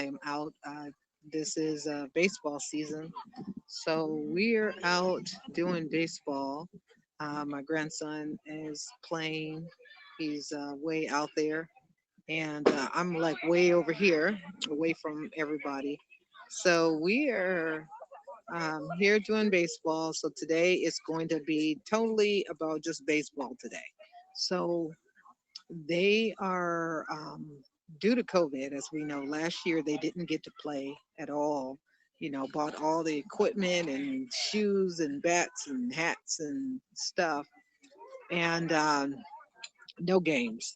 I am out. This is baseball season, so we're out doing baseball. My grandson is playing. He's way out there, and I'm like way over here, away from everybody. So we are here doing baseball. So today it's going to be totally about just baseball today. So they are, due to COVID, as we know, last year they didn't get to play at all. Bought all the equipment and shoes and bats and hats and stuff, and no games.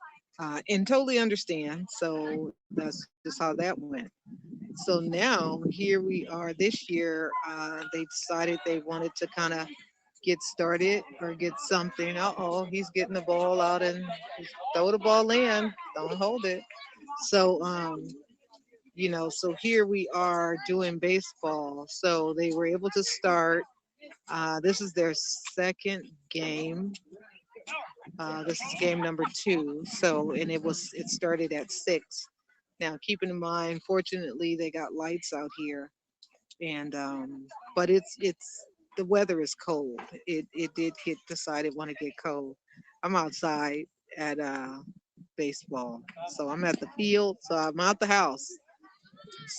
And totally understand. So that's just how that went. So now here we are this year. They decided they wanted to kind of get started or get something. Uh-oh, he's getting the ball out and throw the ball in. Don't hold it. So, so here we are doing baseball. So they were able to start. This is their second game. This is game number two. So, and it started at 6. Now, keeping in mind, fortunately, they got lights out here, and but it's the weather is cold. It did get decided want to get cold. I'm outside at baseball, so I'm at the field, so I'm out the house.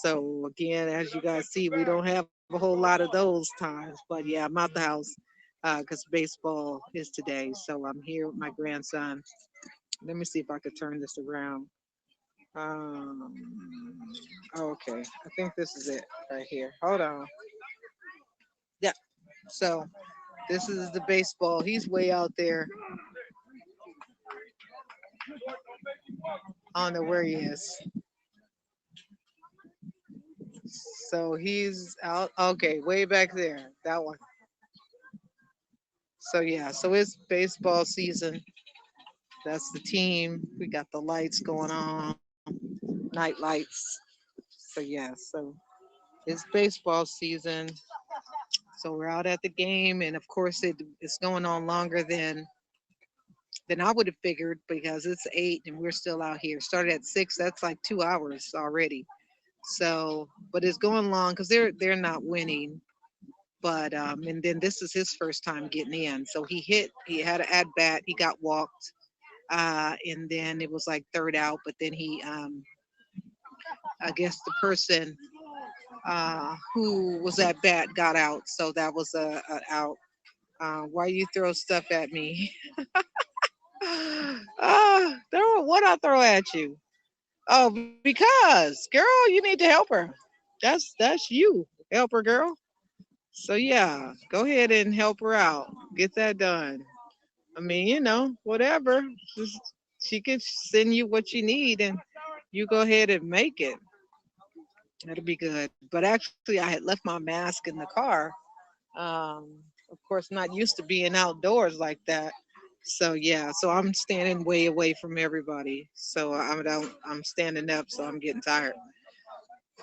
So again, as you guys see, we don't have a whole lot of those times, but yeah, I'm out the house because baseball is today. So I'm here with my grandson. Let me see if I could turn this around. Um, okay, I think this is it right here. Hold on. Yeah. So this is the baseball. He's way out there. I don't know where he is. So he's out. Okay, way back there. That one. So yeah, so it's baseball season. That's the team. We got the lights going on, night lights. So yeah, so it's baseball season. So we're out at the game, and of course it's going on longer than I would have figured because it's 8 and we're still out here. Started at 6. That's like 2 hours already. So, but it's going long because they're not winning. But and then this is his first time getting in. So he had an at bat. He got walked, and then it was like third out. But then I guess the person who was at bat got out. So that was a out. Why you throw stuff at me? Throw what I throw at you? Oh, because girl, you need to help her. That's you, help her, girl. So yeah, go ahead and help her out. Get that done. I mean, whatever. Just, she can send you what you need, and you go ahead and make it. That'll be good. But actually, I had left my mask in the car. Of course, not used to being outdoors like that. So yeah, so I'm standing way away from everybody. So I'm standing up, so I'm getting tired.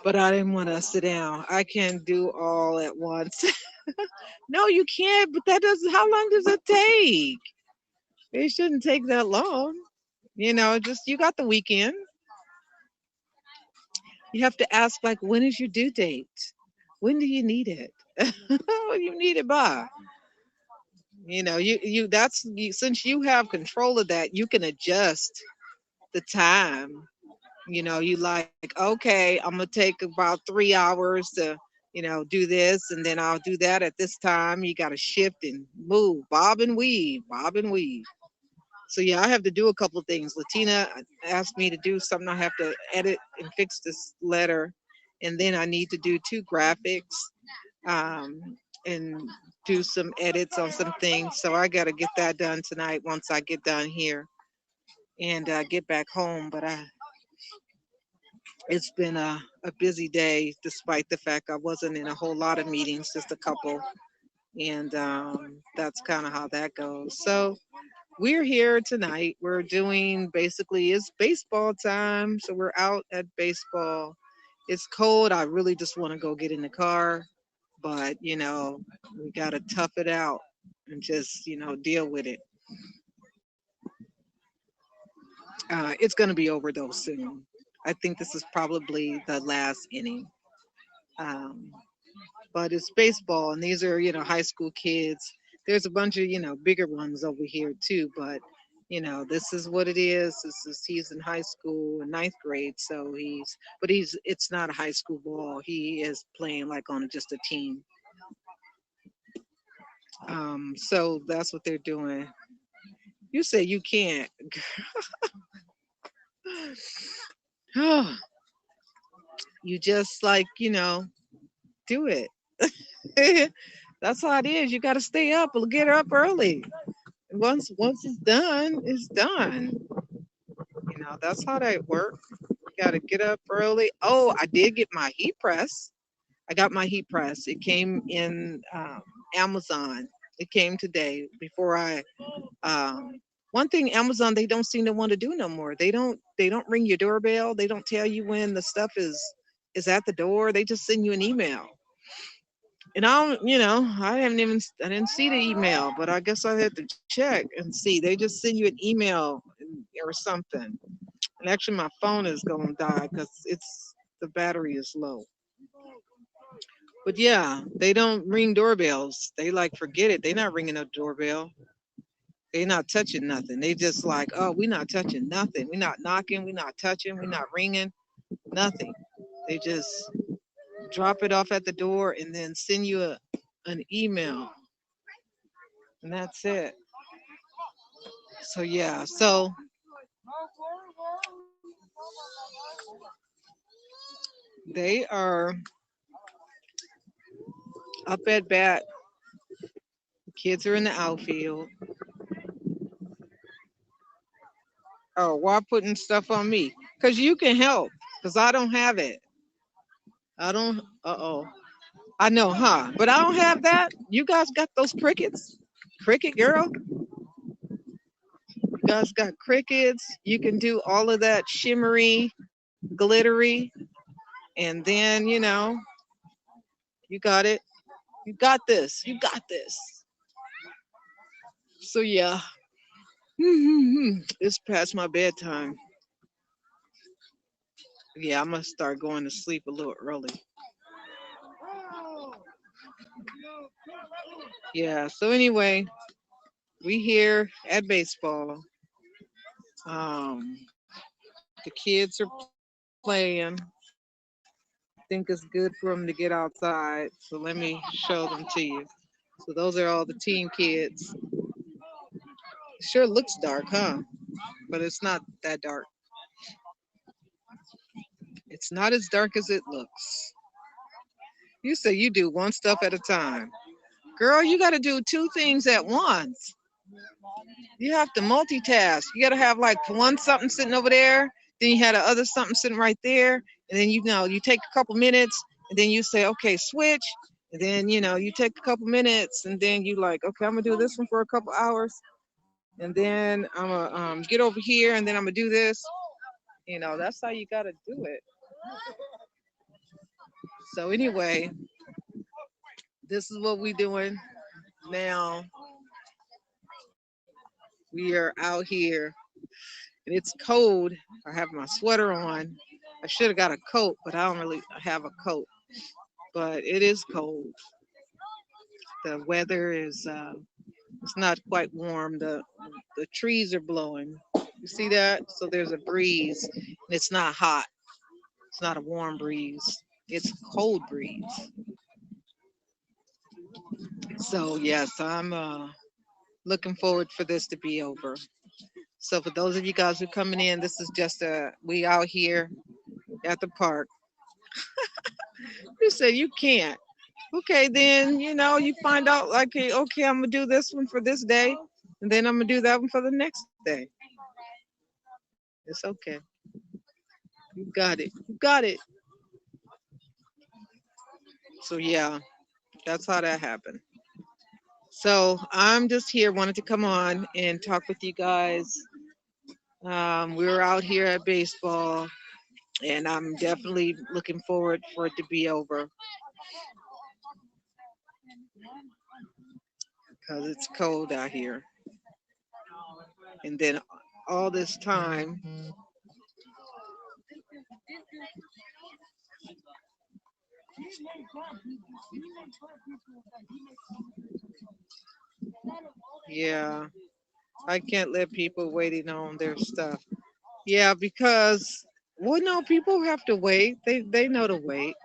But I didn't want to sit down. I can do all at once. No, you can't. But that doesn't. How long does it take? It shouldn't take that long. Just you got the weekend. You have to ask like, when is your due date? When do you need it? You need it by. Since you have control of that, you can adjust the time. You like, okay, I'm gonna take about 3 hours to, do this, and then I'll do that at this time. You got to shift and move, bob and weave, bob and weave. So yeah, I have to do a couple of things. Latina asked me to do something. I have to edit and fix this letter, and then I need to do 2 graphics, and do some edits on some things. So I got to get that done tonight once I get done here and get back home. But it's been a busy day, despite the fact I wasn't in a whole lot of meetings, just a couple. And that's kind of how that goes. So we're here tonight. We're doing basically it's baseball time. So we're out at baseball. It's cold. I really just want to go get in the car, but we got to tough it out and just, deal with it. It's going to be over though soon. I think this is probably the last inning. Um, but it's baseball, and these are, high school kids. There's a bunch of, bigger ones over here too, but this is what it is. He's in high school in ninth grade, so it's not a high school ball. He is playing like on just a team. So that's what they're doing. You say you can't. You just like, do it. That's how it is. You got to stay up or get up early. Once it's done, it's done. That's how that works. You got to get up early. Oh, I did get my heat press. I got my heat press. It came in Amazon. It came today before I one thing Amazon they don't seem to want to do no more. They don't ring your doorbell. They don't tell you when the stuff is at the door. They just send you an email. And I didn't see the email, but I guess I had to check and see. They just send you an email or something. And actually, my phone is going to die because the battery is low. But yeah, they don't ring doorbells. They like forget it. They not ringing a doorbell. They not touching nothing. They just like, oh, we not touching nothing. We not knocking. We not touching. We not ringing. Nothing. They just drop it off at the door and then send you an email, and that's it. So yeah, so they are up at bat. Kids are in the outfield. Oh, why putting stuff on me? Cause you can help. Cause I don't have it. I don't. Oh. I know, huh? But I don't have that. You guys got those crickets? Cricket girl? You guys got crickets. You can do all of that shimmery, glittery, and then you got it. You got this. You got this. So yeah, it's past my bedtime. Yeah, I'm gonna start going to sleep a little early. Yeah. So anyway, we here at baseball. Um, the kids are playing. I think it's good for them to get outside. So let me show them to you. So those are all the team kids. It sure looks dark, huh? But it's not that dark. It's not as dark as it looks. You say you do one stuff at a time. Girl, you got to do two things at once. You have to multitask. You got to have like one something sitting over there, then you had the other something sitting right there, and then you take a couple minutes, and then you say, okay, switch, and then you take a couple minutes, and then you like, okay, I'm gonna do this one for a couple hours, and then I'm gonna get over here, and then I'm gonna do this. That's how you got to do it. So anyway, this is what we doing now. We are out here, and it's cold. I have my sweater on. I should have got a coat, but I don't really have a coat. But it is cold. The weather is it's not quite warm. The trees are blowing. You see that? So there's a breeze, and it's not hot. It's not a warm breeze. It's a cold breeze. So yes, I'm looking forward for this to be over. So for those of you guys who are coming in, this is just we out here at the park. You said you can't. Okay, then you find out like, okay, I'm gonna do this one for this day, and then I'm gonna do that one for the next day. It's okay. You got it. You got it. So yeah, that's how that happened. So I'm just here, wanted to come on and talk with you guys. We were out here at baseball, and I'm definitely looking forward for it to be over because it's cold out here. And then all this time, Yeah, I can't let people waiting on their stuff. Yeah, because well, no, people have to wait. They know to wait.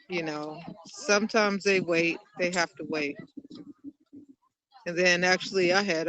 You know, sometimes they wait. They have to wait. And then actually, I had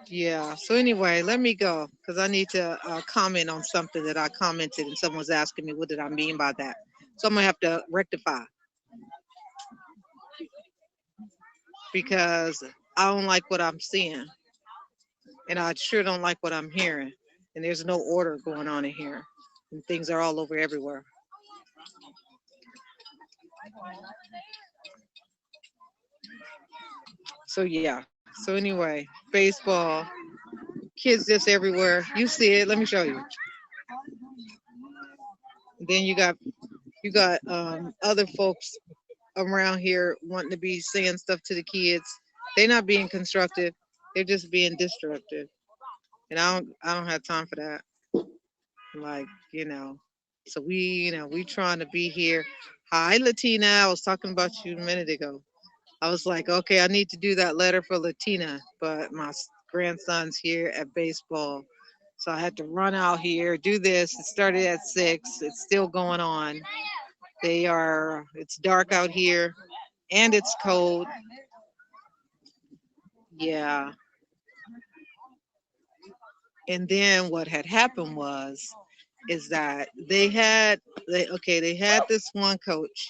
yeah. So anyway, let me go because I need to comment on something that I commented and someone's asking me what did I mean by that. So I'm gonna have to rectify because I don't like what I'm seeing and I sure don't like what I'm hearing. And there's no order going on in here, and things are all over everywhere. So yeah. So anyway, baseball, kids just everywhere. You see it. Let me show you. Then you got other folks around here wanting to be saying stuff to the kids. They're not being constructive. They're just being destructive. And I don't have time for that. Like, So we trying to be here. Hi Latina. I was talking about you a minute ago. I was like, okay, I need to do that letter for Latina, but my grandson's here at baseball. So I had to run out here, do this. It started at 6. It's still going on. It's dark out here and it's cold. Yeah. And then what had happened is that they had this one coach,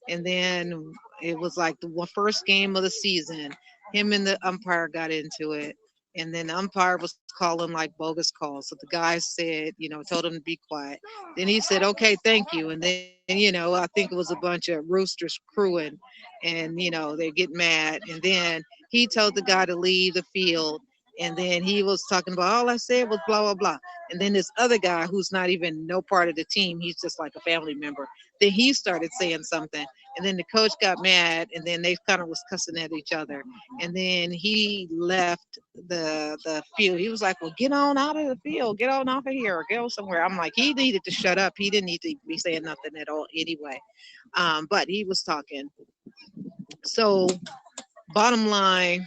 and then it was like the first game of the season. Him and the umpire got into it, and then the umpire was calling like bogus calls. So the guy said, told him to be quiet. Then he said, "Okay, thank you." And then I think it was a bunch of roosters crewing, and they get mad. And then he told the guy to leave the field. And then he was talking about all I said was blah blah blah. And then this other guy who's not even no part of the team, he's just like a family member. Then he started saying something, and then the coach got mad, and then they kind of was cussing at each other. And then he left the field. He was like, "Well, get on out of the field, get on off of here, or go somewhere." I'm like, he needed to shut up. He didn't need to be saying nothing at all anyway. But he was talking. So bottom line,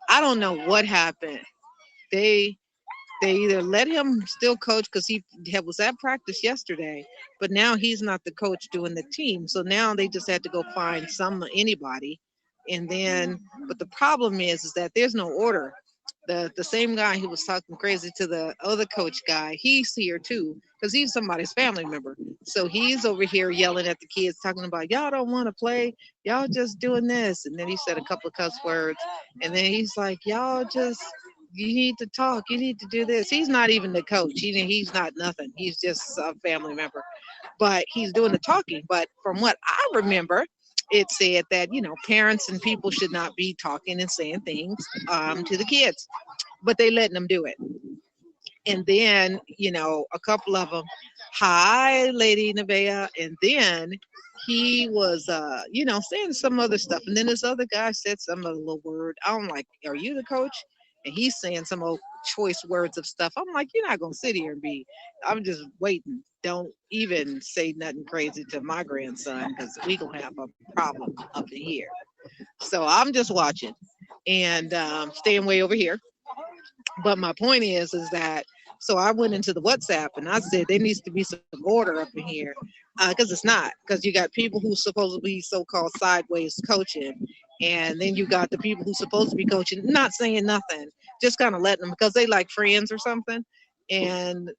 I don't know what happened. They they either let him still coach because was at practice yesterday, but now he's not the coach doing the team. So now they just had to go find anybody, and then but the problem is that there's no order. The same guy who was talking crazy to the other coach guy, he's here too because he's somebody's family member. So he's over here yelling at the kids, talking about y'all don't want to play, y'all just doing this, and then he said a couple of cuss words, and then he's like, y'all just you need to talk. You need to do this. He's not even the coach. He's not nothing. He's just a family member. But he's doing the talking. But from what I remember, it said that, parents and people should not be talking and saying things to the kids. But they letting them do it. And then, a couple of them, hi, Lady Nevaeh. And then he was, saying some other stuff. And then this other guy said some other little word. I'm like, are you the coach? And he's saying some old choice words of stuff. I'm like, you're not going to sit here and I'm just waiting. Don't even say nothing crazy to my grandson because we going to have a problem up in here. So I'm just watching and staying way over here. But my point is that so I went into the WhatsApp and I said there needs to be some order up in here because it's not because you got people who supposed to be so-called sideways coaching, and then you got the people who supposed to be coaching not saying nothing, just kind of letting them because they like friends or something, and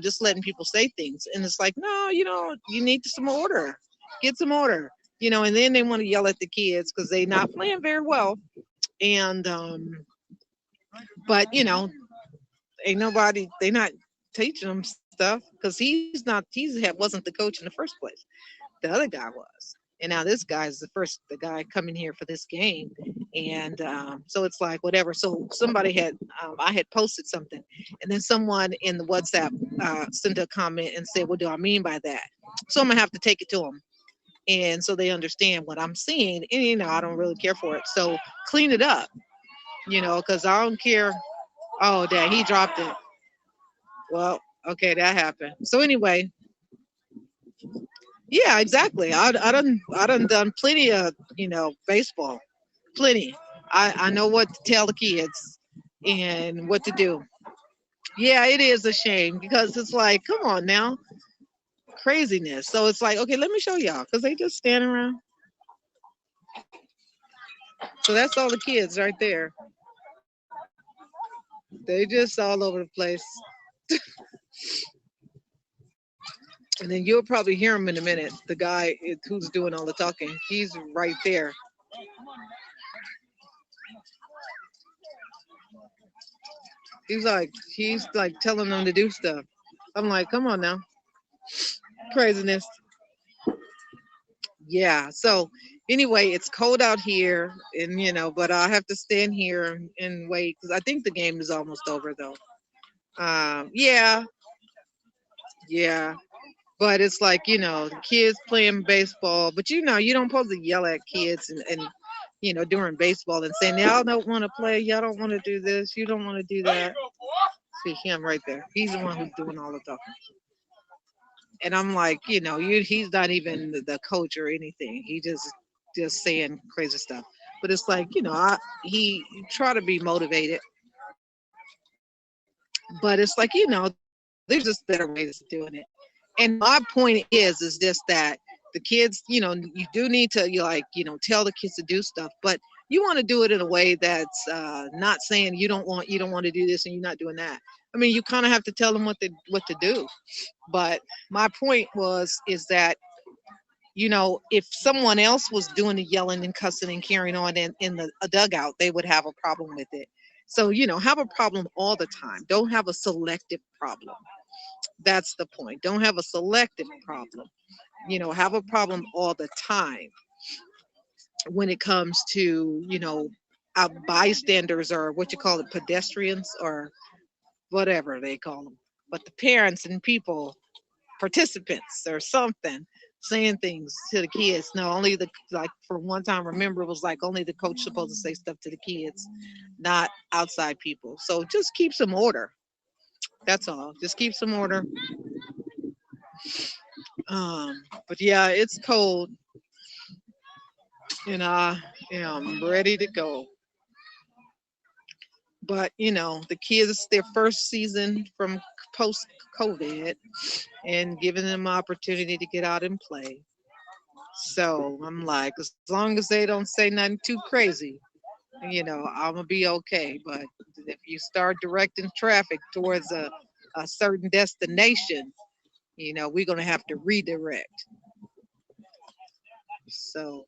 just letting people say things, and it's like no, you need some order, get some order, and then they want to yell at the kids because they not playing very well, and but ain't nobody they not teaching them stuff because wasn't the coach in the first place. The other guy was. And now this guy's the guy coming here for this game, and so it's like whatever. So somebody had I had posted something, and then someone in the WhatsApp sent a comment and said, "What do I mean by that?" So I'm gonna have to take it to them, and so they understand what I'm seeing. And I don't really care for it. So clean it up, because I don't care. Oh, dad, he dropped it. Well, okay, that happened. So anyway, yeah, exactly. I done plenty of baseball, plenty. I know what to tell the kids and what to do. Yeah, it is a shame because it's like, come on now, craziness. So it's like, okay, let me show y'all because they just stand around. So that's all the kids right there. They just all over the place. And then you'll probably hear him in a minute. The guy who's doing all the talking, he's right there. He's like telling them to do stuff. I'm like, come on now, craziness. Yeah. So anyway, it's cold out here, and but I have to stand here and wait because I think the game is almost over though. Yeah, yeah. But it's like the kids playing baseball, but you don't supposed to yell at kids and during baseball and saying y'all don't want to play, y'all don't want to do this, you don't want to do that. See him right there. He's the one who's doing all the talking. And I'm like, he's not even the coach or anything. He just saying crazy stuff. But it's like, he try to be motivated, but it's like, there's just better ways of doing it. And my point is just that the kids, you do need to tell the kids to do stuff, but you want to do it in a way that's not saying you don't want to do this and you're not doing that. I mean, you kind of have to tell them what to do. But my point is that if someone else was doing the yelling and cussing and carrying on in the a dugout, they would have a problem with it. So have a problem all the time. Don't have a selective problem. That's the point. Don't have a selective problem. Have a problem all the time when it comes to bystanders, or what you call it, pedestrians, or whatever they call them. But the parents and people, participants or something, saying things to the kids. No, only the like for one time. Remember, it was like only the coach supposed to say stuff to the kids, not outside people. So just keep some order. That's all. Just keep some order. But yeah, it's cold, and I am ready to go. But the kids, their first season from post COVID, and giving them opportunity to get out and play. So I'm like, as long as they don't say nothing too crazy, I'm gonna be okay. But if you start directing traffic towards a certain destination, we're gonna have to redirect. So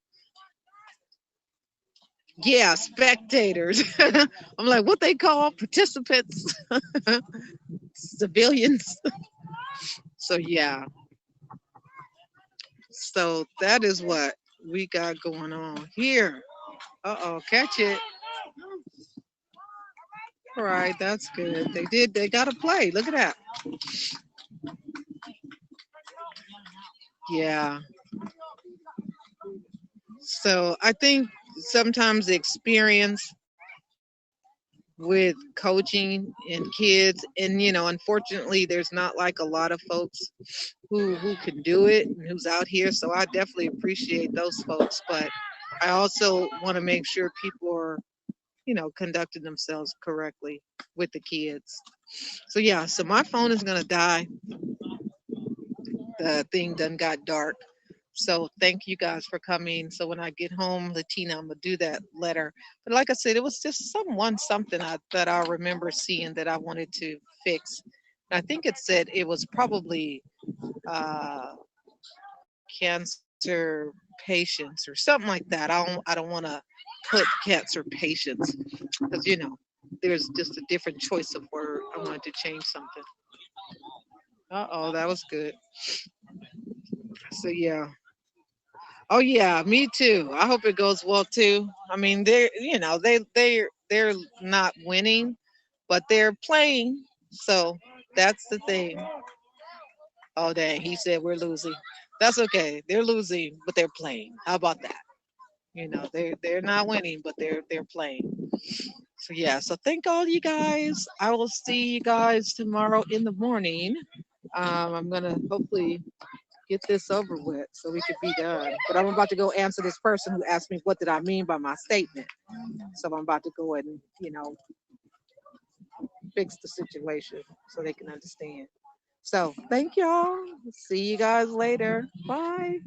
yeah, spectators. I'm like, what they call participants, civilians. So yeah, so that is what we got going on here. Uh-oh, catch it. All right, that's good. They got to play. Look at that. Yeah. So I think sometimes the experience with coaching and kids, and unfortunately there's not like a lot of folks who can do it and who's out here. So I definitely appreciate those folks. But I also want to make sure people are conducting themselves correctly with the kids. So yeah, so my phone is gonna die. The thing done got dark. So thank you guys for coming. So when I get home, Latina, I'm gonna do that letter. But like I said, it was just something that I remember seeing that I wanted to fix. I think it said it was probably uh, cancer patients or something like that. I don't want to put cancer patients because there's just a different choice of word. I wanted to change something. Uh oh, that was good. So yeah. Oh yeah, me too. I hope it goes well too. I mean, they're they're not winning, but they're playing. So that's the thing. Oh dang, he said we're losing. That's okay. They're losing, but they're playing. How about that? They're not winning, but they're playing. So yeah, so thank all you guys. I will see you guys tomorrow in the morning. I'm gonna hopefully get this over with so we could be done. But I'm about to go answer this person who asked me what did I mean by my statement. So I'm about to go and fix the situation so they can understand. So thank y'all. See you guys later. Bye.